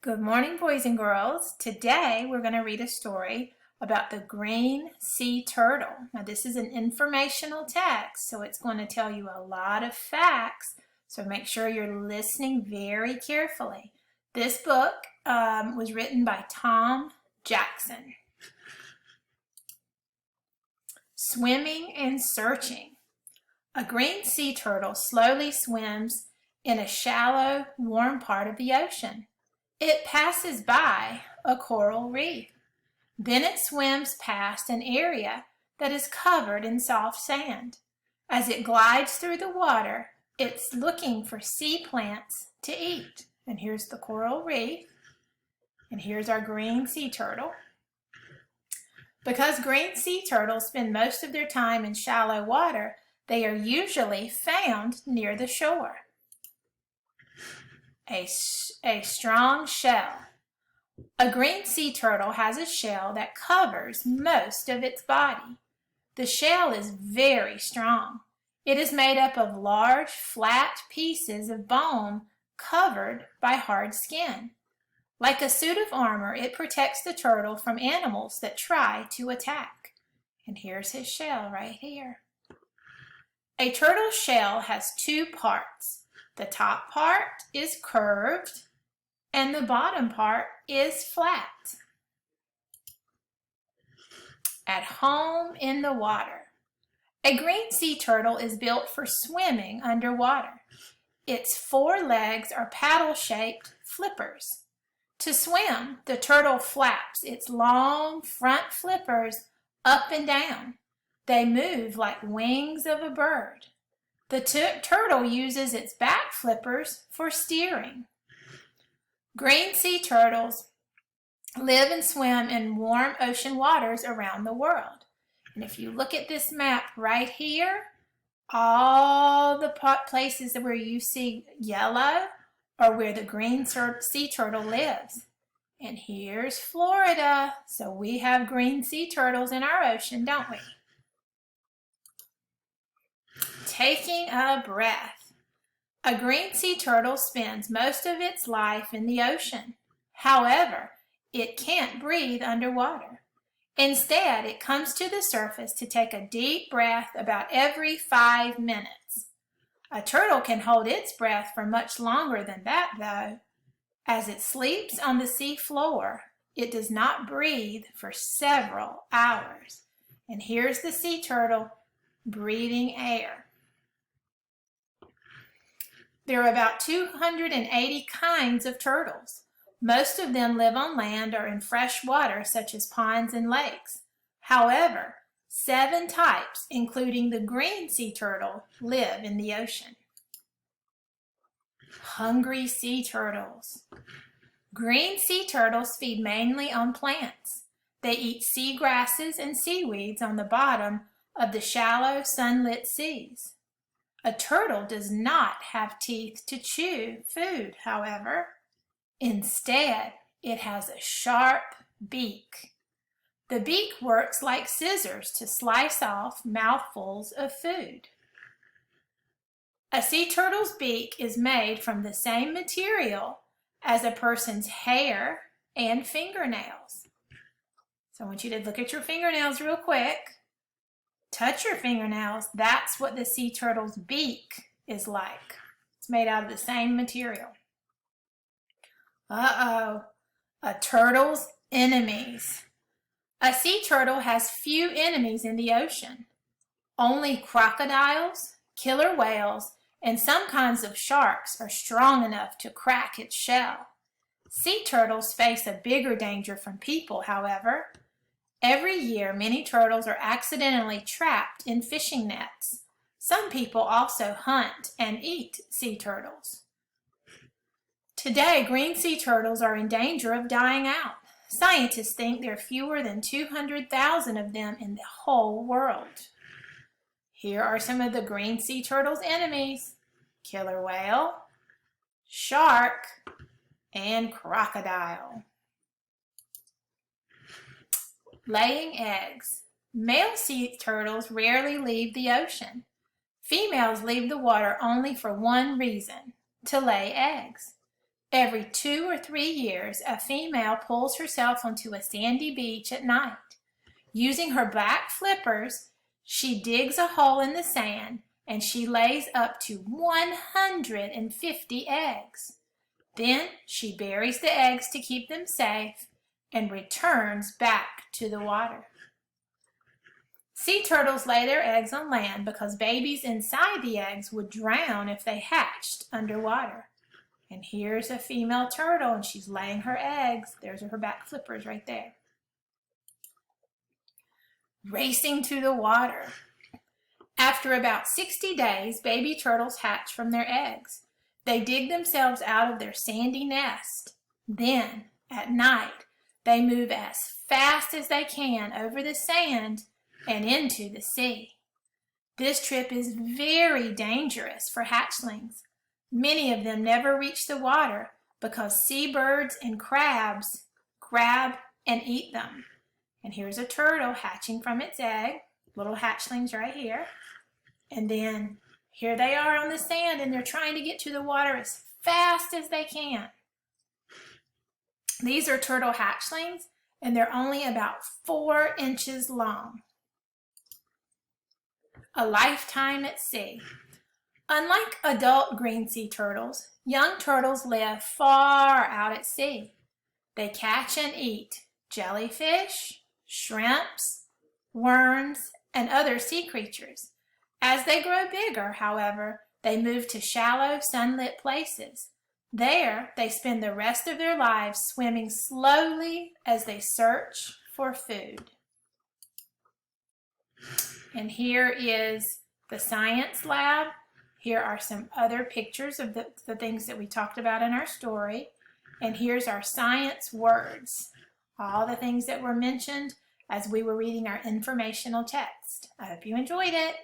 Good morning, boys and girls. Today we're going to read a story about the green sea turtle. Now, this is an informational text, so it's going to tell you a lot of facts, so make sure you're listening very carefully. This book was written by Tom Jackson. Swimming and searching. A green sea turtle slowly swims in a shallow, warm part of the ocean. It passes by a coral reef. Then it swims past an area that is covered in soft sand. As it glides through the water, it's looking for sea plants to eat. And here's the coral reef. And here's our green sea turtle. Because green sea turtles spend most of their time in shallow water, they are usually found near the shore. A strong shell. A green sea turtle has a shell that covers most of its body. The shell is very strong. It is made up of large, flat pieces of bone covered by hard skin. Like a suit of armor, it protects the turtle from animals that try to attack. And here's his shell right here. A turtle's shell has two parts. The top part is curved and the bottom part is flat. At home in the water. A green sea turtle is built for swimming underwater. Its four legs are paddle-shaped flippers. To swim, the turtle flaps its long front flippers up and down. They move like wings of a bird. The turtle uses its back flippers for steering. Green sea turtles live and swim in warm ocean waters around the world. And if you look at this map right here, all the places where you see yellow are where the green sea turtle lives. And here's Florida, so we have green sea turtles in our ocean, don't we? Taking a breath. A green sea turtle spends most of its life in the ocean. However, it can't breathe underwater. Instead, it comes to the surface to take a deep breath about every 5 minutes. A turtle can hold its breath for much longer than that, though. As it sleeps on the sea floor, it does not breathe for several hours. And here's the sea turtle breathing air. There are about 280 kinds of turtles. Most of them live on land or in fresh water, such as ponds and lakes. However, 7 types, including the green sea turtle, live in the ocean. Hungry sea turtles. Green sea turtles feed mainly on plants. They eat sea grasses and seaweeds on the bottom of the shallow, sunlit seas. A turtle does not have teeth to chew food, however. Instead, it has a sharp beak. The beak works like scissors to slice off mouthfuls of food. A sea turtle's beak is made from the same material as a person's hair and fingernails. So I want you to look at your fingernails real quick. Touch your fingernails. That's what the sea turtle's beak is like. It's made out of the same material. Uh-oh. A turtle's enemies. A sea turtle has few enemies in the ocean. Only crocodiles, killer whales, and some kinds of sharks are strong enough to crack its shell. Sea turtles face a bigger danger from people, however. Every year, many turtles are accidentally trapped in fishing nets. Some people also hunt and eat sea turtles. Today, green sea turtles are in danger of dying out. Scientists think there are fewer than 200,000 of them in the whole world. Here are some of the green sea turtle's enemies: killer whale, shark, and crocodile. Laying eggs. Male sea turtles rarely leave the ocean. Females leave the water only for one reason: to lay eggs. Every 2 or 3 years, a female pulls herself onto a sandy beach at night. Using her back flippers, she digs a hole in the sand and she lays up to 150 eggs. Then she buries the eggs to keep them safe and returns back to the water. Sea turtles lay their eggs on land because babies inside the eggs would drown if they hatched underwater. And here's a female turtle, and she's laying her eggs. There's her back flippers right there. Racing to the water. After about 60 days, baby turtles hatch from their eggs. They dig themselves out of their sandy nest. Then, at night, they move as fast as they can over the sand and into the sea. This trip is very dangerous for hatchlings. Many of them never reach the water because seabirds and crabs grab and eat them. And here's a turtle hatching from its egg, little hatchlings right here. And then here they are on the sand, and they're trying to get to the water as fast as they can. These are turtle hatchlings, and they're only about 4 inches long. A lifetime at sea. Unlike adult green sea turtles, young turtles live far out at sea. They catch and eat jellyfish, shrimps, worms, and other sea creatures. As they grow bigger, however, they move to shallow, sunlit places. There, they spend the rest of their lives swimming slowly as they search for food. And here is the science lab. Here are some other pictures of the things that we talked about in our story. And here's our science words, all the things that were mentioned as we were reading our informational text. I hope you enjoyed it.